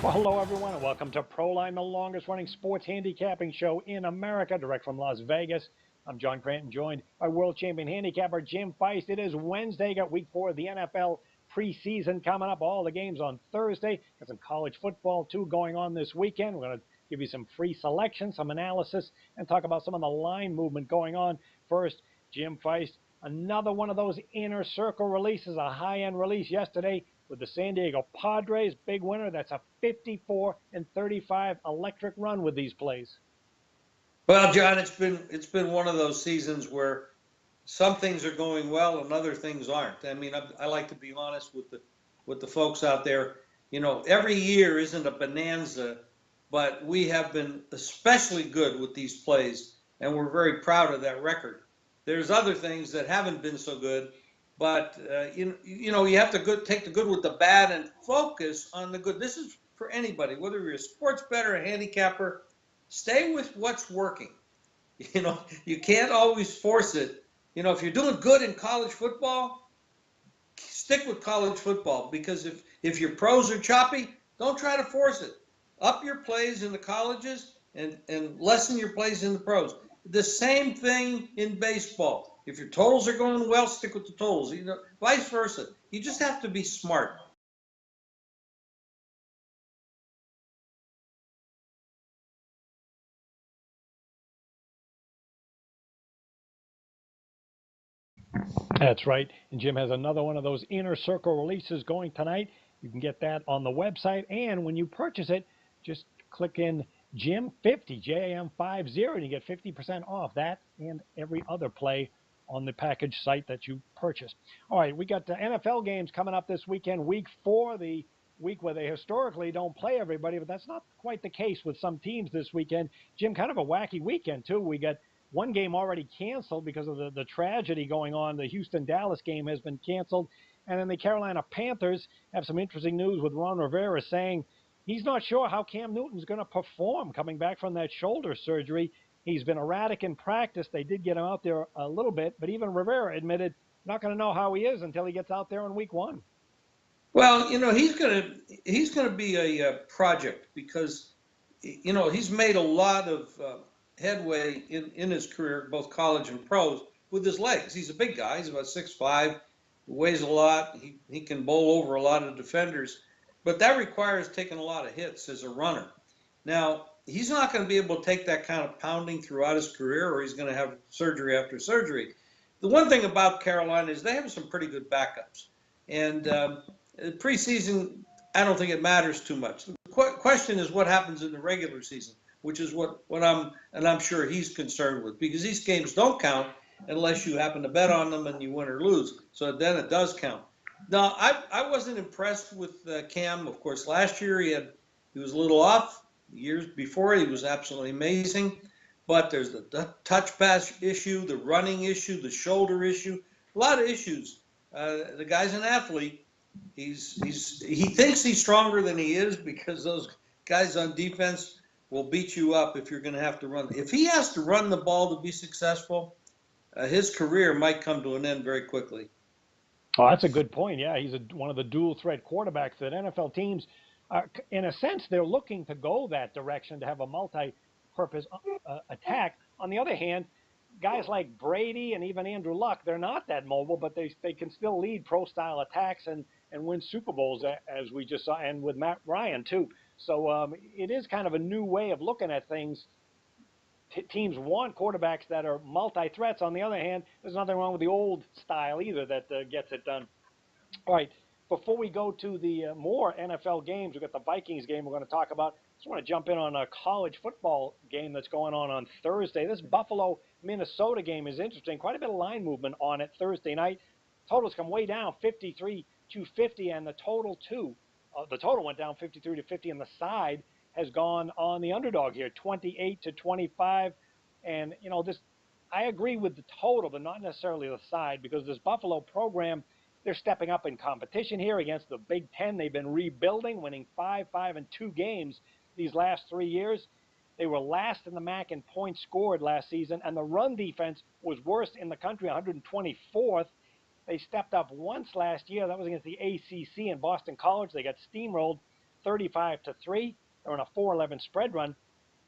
Well, hello, everyone, and welcome to ProLine, the longest-running sports handicapping show in America, direct from Las Vegas. I'm John Cranton, joined by world champion handicapper Jim Feist. It is Wednesday, got week 4 of the NFL preseason coming up. All the games on Thursday. Got some college football, too, going on this weekend. We're going to give you some free selection, some analysis, and talk about some of the line movement going on. First, Jim Feist, another one of those inner circle releases, a high-end release yesterday with the San Diego Padres. Big winner. That's a 54-35 electric run with these plays. Well, John, it's been one of those seasons where some things are going well and other things aren't. I mean, I like to be honest with the folks out there. You know, every year isn't a bonanza, but we have been especially good with these plays, and we're very proud of that record. There's other things that haven't been so good, but you have to take the good with the bad and focus on the good. This is for anybody, whether you're a sports bettor, a handicapper. Stay with what's working. You can't always force it. If you're doing good in college football, stick with college football, because if your pros are choppy, don't try to force it. Up your plays in the colleges and lessen your plays in the pros. The same thing in baseball. If your totals are going well, stick with the totals. Vice versa. You just have to be smart. That's right. And Jim has another one of those inner circle releases going tonight. You can get that on the website. And when you purchase it, just click in JIM50, JAM50, and you get 50% off that and every other play on the package site that you purchased. All right, we got the NFL games coming up this weekend, week 4, the week where they historically don't play everybody, but that's not quite the case with some teams this weekend. Jim, kind of a wacky weekend, too. We got one game already canceled because of the tragedy going on. The Houston-Dallas game has been canceled. And then the Carolina Panthers have some interesting news with Ron Rivera saying he's not sure how Cam Newton's going to perform coming back from that shoulder surgery. He's been erratic in practice. They did get him out there a little bit, but even Rivera admitted not going to know how he is until he gets out there in week 1. Well, he's gonna be a project, because he's made a lot of headway in his career, both college and pros, with his legs. He's a big guy. He's about 6'5", weighs a lot. He can bowl over a lot of defenders, but that requires taking a lot of hits as a runner. Now, he's not going to be able to take that kind of pounding throughout his career, or he's going to have surgery after surgery. The one thing about Carolina is they have some pretty good backups, and preseason, I don't think it matters too much. The question is what happens in the regular season, which is what I'm sure he's concerned with, because these games don't count unless you happen to bet on them and you win or lose. So then it does count. Now, I wasn't impressed with Cam. Of course, last year he was a little off. Years before, he was absolutely amazing. But there's the touch pass issue, the running issue, the shoulder issue, a lot of issues. The guy's an athlete. He thinks he's stronger than he is, because those guys on defense will beat you up if you're going to have to run. If he has to run the ball to be successful, his career might come to an end very quickly. Oh, that's a good point. Yeah, he's one of the dual threat quarterbacks that NFL teams, in a sense, they're looking to go that direction, to have a multi-purpose attack. On the other hand, guys like Brady and even Andrew Luck, they're not that mobile, but they can still lead pro-style attacks and win Super Bowls, as we just saw, and with Matt Ryan, too. So it is kind of a new way of looking at things. Teams want quarterbacks that are multi-threats. On the other hand, there's nothing wrong with the old style either that gets it done. All right, before we go to the more NFL games, we've got the Vikings game we're going to talk about. I just want to jump in on a college football game that's going on Thursday. This Buffalo-Minnesota game is interesting. Quite a bit of line movement on it Thursday night. Totals come way down, 53-50, and the total went down 53-50, and the side has gone on the underdog here, 28-25. And, I agree with the total, but not necessarily the side, because this Buffalo program, they're stepping up in competition here against the Big Ten. They've been rebuilding, winning 5-2 games these last 3 years. They were last in the MAC in points scored last season, and the run defense was worst in the country, 124th. They stepped up once last year. That was against the ACC in Boston College. They got steamrolled. 35-3. They're on a 4-11 spread run.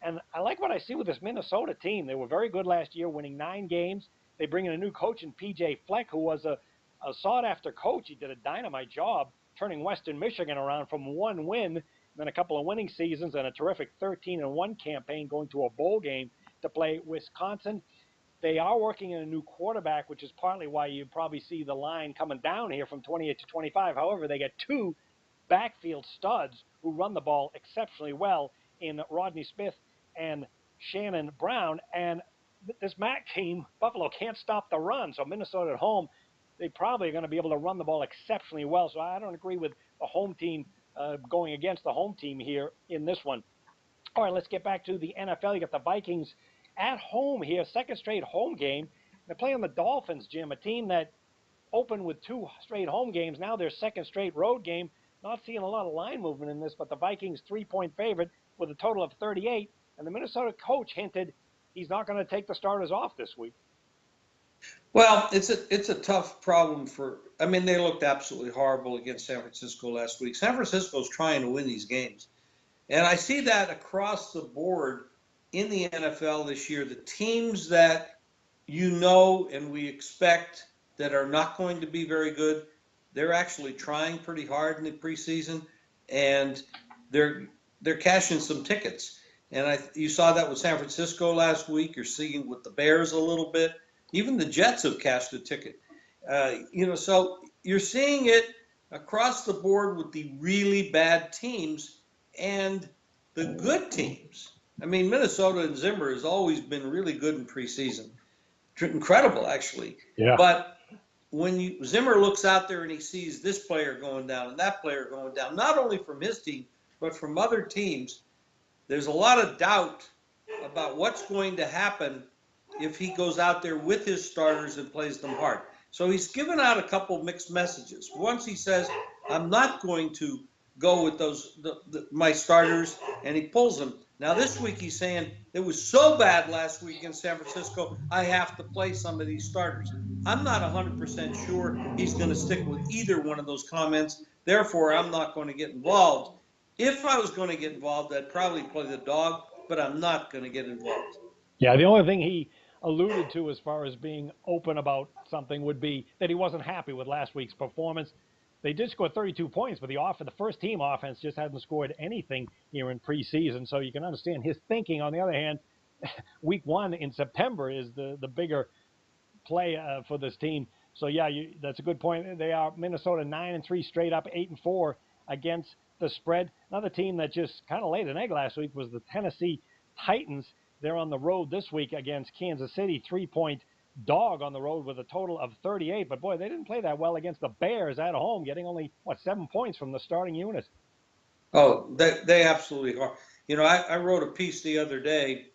And I like what I see with this Minnesota team. They were very good last year, winning 9 games. They bring in a new coach in P.J. Fleck, who was a sought-after coach. He did a dynamite job turning Western Michigan around from 1 win, then a couple of winning seasons, and a terrific 13-1 campaign going to a bowl game to play Wisconsin. They are working in a new quarterback, which is partly why you probably see the line coming down here from 28 to 25. However, they get 2 backfield studs who run the ball exceptionally well in Rodney Smith and Shannon Brown. And this MAC team, Buffalo, can't stop the run. So Minnesota at home, they probably are going to be able to run the ball exceptionally well. So I don't agree with the home team going against the home team here in this one. All right, let's get back to the NFL. You got the Vikings at home here, second straight home game. They're playing the Dolphins, Jim, a team that opened with 2 straight home games. Now their second straight road game. Not seeing a lot of line movement in this, but the Vikings 3-point favorite with a total of 38. And the Minnesota coach hinted he's not going to take the starters off this week. Well, it's a tough problem I mean, they looked absolutely horrible against San Francisco last week. San Francisco's trying to win these games. And I see that across the board in the NFL this year. The teams that and we expect that are not going to be very good, they're actually trying pretty hard in the preseason, and they're cashing some tickets. And you saw that with San Francisco last week. You're seeing with the Bears a little bit. Even the Jets have cashed a ticket. So you're seeing it across the board with the really bad teams and the good teams. I mean, Minnesota and Zimmer has always been really good in preseason. Incredible, actually. Yeah. But when Zimmer looks out there and he sees this player going down and that player going down, not only from his team, but from other teams, there's a lot of doubt about what's going to happen if he goes out there with his starters and plays them hard. So he's given out a couple mixed messages. Once he says, I'm not going to go with my starters, and he pulls them. Now this week he's saying, it was so bad last week in San Francisco, I have to play some of these starters. I'm not 100% sure he's going to stick with either one of those comments. Therefore, I'm not going to get involved. If I was going to get involved, I'd probably play the dog, but I'm not going to get involved. Yeah, the only thing he alluded to as far as being open about something would be that he wasn't happy with last week's performance. They did score 32 points, but the first team offense just hasn't scored anything here in preseason. So you can understand his thinking. On the other hand, week 1 in September is the bigger play for this team. So yeah, that's a good point. They are Minnesota 9-3 straight up, 8-4 against the spread. Another team that just kind of laid an egg last week was the Tennessee Titans. They're on the road this week against Kansas City, 3-point dog on the road with a total of 38. But boy, they didn't play that well against the Bears at home, getting only 7 points from the starting unit. Oh, they absolutely are. I wrote a piece the other day.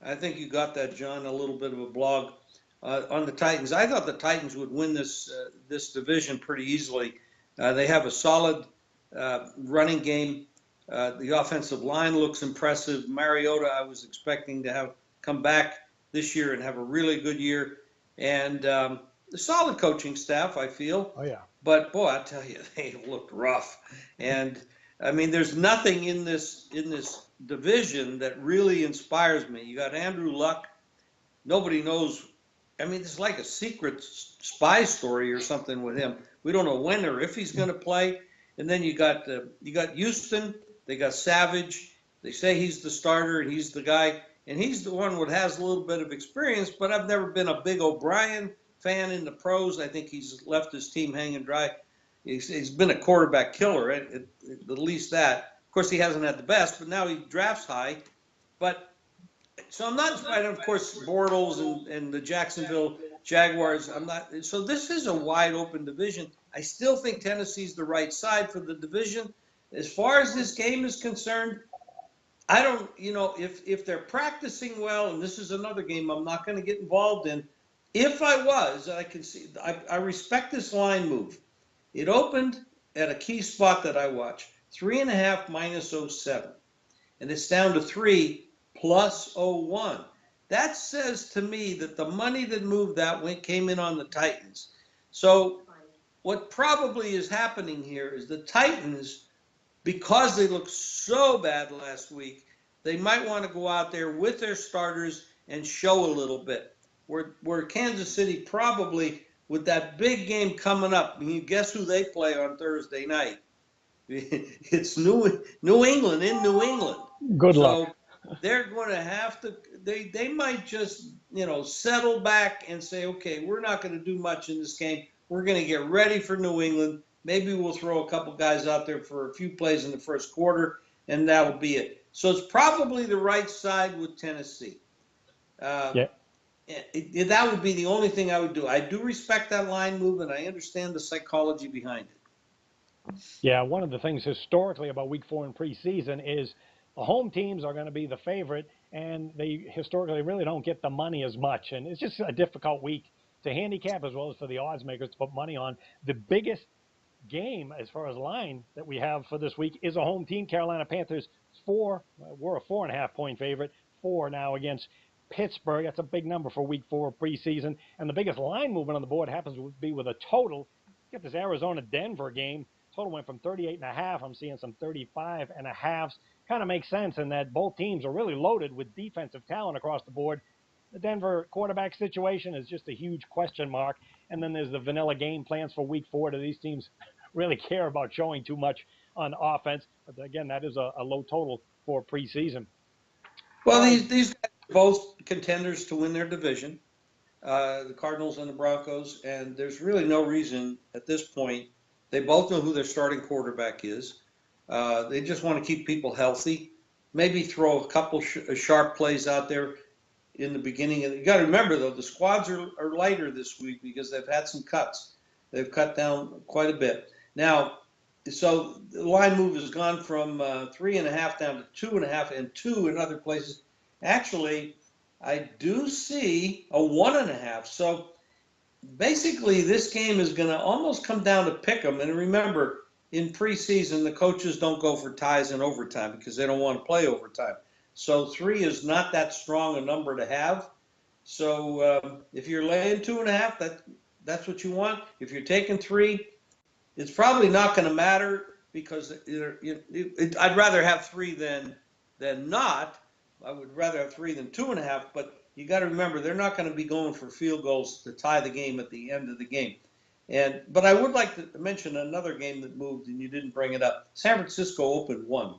I think you got that, John, a little bit of a blog on the Titans. I thought the Titans would win this division pretty easily. They have a solid running game. The offensive line looks impressive. Mariota, I was expecting to have come back this year and have a really good year. And the solid coaching staff, I feel. Oh, yeah. But, boy, I tell you, they looked rough. And, I mean, there's nothing in this division that really inspires me. You got Andrew Luck. Nobody knows. I mean, it's like a secret spy story or something with him. We don't know when or if he's going to play. And then you got Houston. They got Savage. They say he's the starter and he's the guy. And he's the one that has a little bit of experience, but I've never been a big O'Brien fan in the pros. I think he's left his team hanging dry. He's been a quarterback killer, at least that. Of course, he hasn't had the best, but now he drafts high. But so I'm not, and of course, Bortles and the Jacksonville Jaguars. I'm not. So this is a wide open division. I still think Tennessee's the right side for the division. As far as this game is concerned, I don't, if they're practicing well, and this is another game I'm not going to get involved in. If I was, I can see, I respect this line move. It opened at a key spot that I watch, 3.5 minus 07. And it's down to 3 plus 01. That says to me that the money that moved that came in on the Titans. So what probably is happening here is the Titans because they looked so bad last week, they might want to go out there with their starters and show a little bit. Where Kansas City probably, with that big game coming up, I mean, guess who they play on Thursday night? It's New England in New England. Good luck. So they're going to have to. They might just settle back and say, okay, we're not going to do much in this game. We're going to get ready for New England. Maybe we'll throw a couple guys out there for a few plays in the first quarter, and that'll be it. So it's probably the right side with Tennessee. Yeah. That would be the only thing I would do. I do respect that line move, and I understand the psychology behind it. Yeah, one of the things historically about Week 4 in preseason is the home teams are going to be the favorite, and they historically really don't get the money as much. And it's just a difficult week to handicap as well as for the odds makers to put money on. The biggest game as far as line that we have for this week is a home team. Carolina Panthers we're a 4.5 point favorite, 4 now against Pittsburgh. That's a big number for Week 4 preseason. And the biggest line movement on the board happens to be with a total. Get this Arizona-Denver game. Total went from 38.5. I'm seeing some 35.5s. Kind of makes sense in that both teams are really loaded with defensive talent across the board. The Denver quarterback situation is just a huge question mark. And then there's the vanilla game plans for Week 4. Do these teams really care about showing too much on offense? But again, that is a low total for preseason. Well, these guys are both contenders to win their division, the Cardinals and the Broncos, and there's really no reason at this point. They both know who their starting quarterback is. They just want to keep people healthy. Maybe throw a couple sharp plays out there in the beginning. And you got to remember, though, the squads are lighter this week because they've had some cuts. They've cut down quite a bit. Now, so the line move has gone from 3.5 down to 2.5 and 2 in other places. Actually, I do see a 1.5. So basically, this game is going to almost come down to pick 'em. And remember, in preseason, the coaches don't go for ties in overtime because they don't want to play overtime. So 3 is not that strong a number to have. So if you're laying 2.5, that's what you want. If you're taking 3, it's probably not going to matter because I'd rather have 3 than not. I would rather have 3 than 2.5. But you got to remember, they're not going to be going for field goals to tie the game at the end of the game. But I would like to mention another game that moved, and you didn't bring it up. San Francisco opened 1,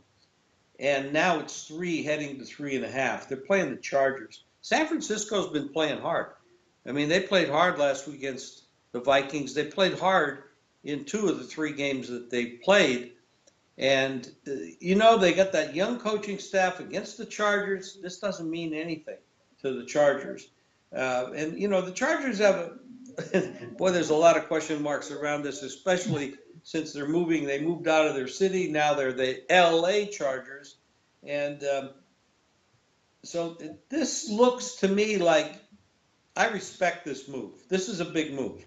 and now it's 3 heading to 3.5. They're playing the Chargers. San Francisco's been playing hard. I mean, they played hard last week against the Vikings. They played hard in 2 of the 3 games that they played. And, they got that young coaching staff against the Chargers. This doesn't mean anything to the Chargers. The Chargers have boy, there's a lot of question marks around this, especially since they moved out of their city. Now they're the LA Chargers. And so this looks to me like I respect this move. This is a big move.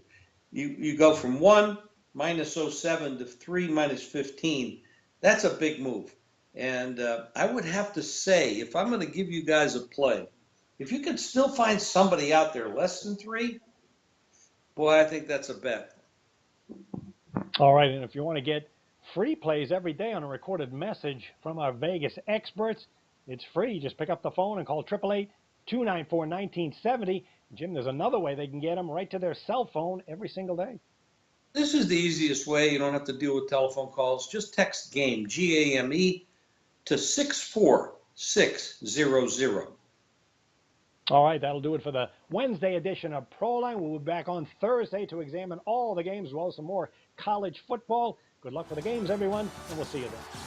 You go from 1 -07 to 3 -15. That's a big move. And I would have to say, if I'm going to give you guys a play, if you can still find somebody out there less than 3, boy, I think that's a bet. All right, and if you want to get free plays every day on a recorded message from our Vegas experts, it's free. Just pick up the phone and call 888-294-1970. Jim, there's another way they can get them right to their cell phone every single day. This is the easiest way. You don't have to deal with telephone calls. Just text GAME, G-A-M-E, to 64600. All right, that'll do it for the Wednesday edition of Proline. We'll be back on Thursday to examine all the games as well as some more college football. Good luck for the games, everyone, and we'll see you then.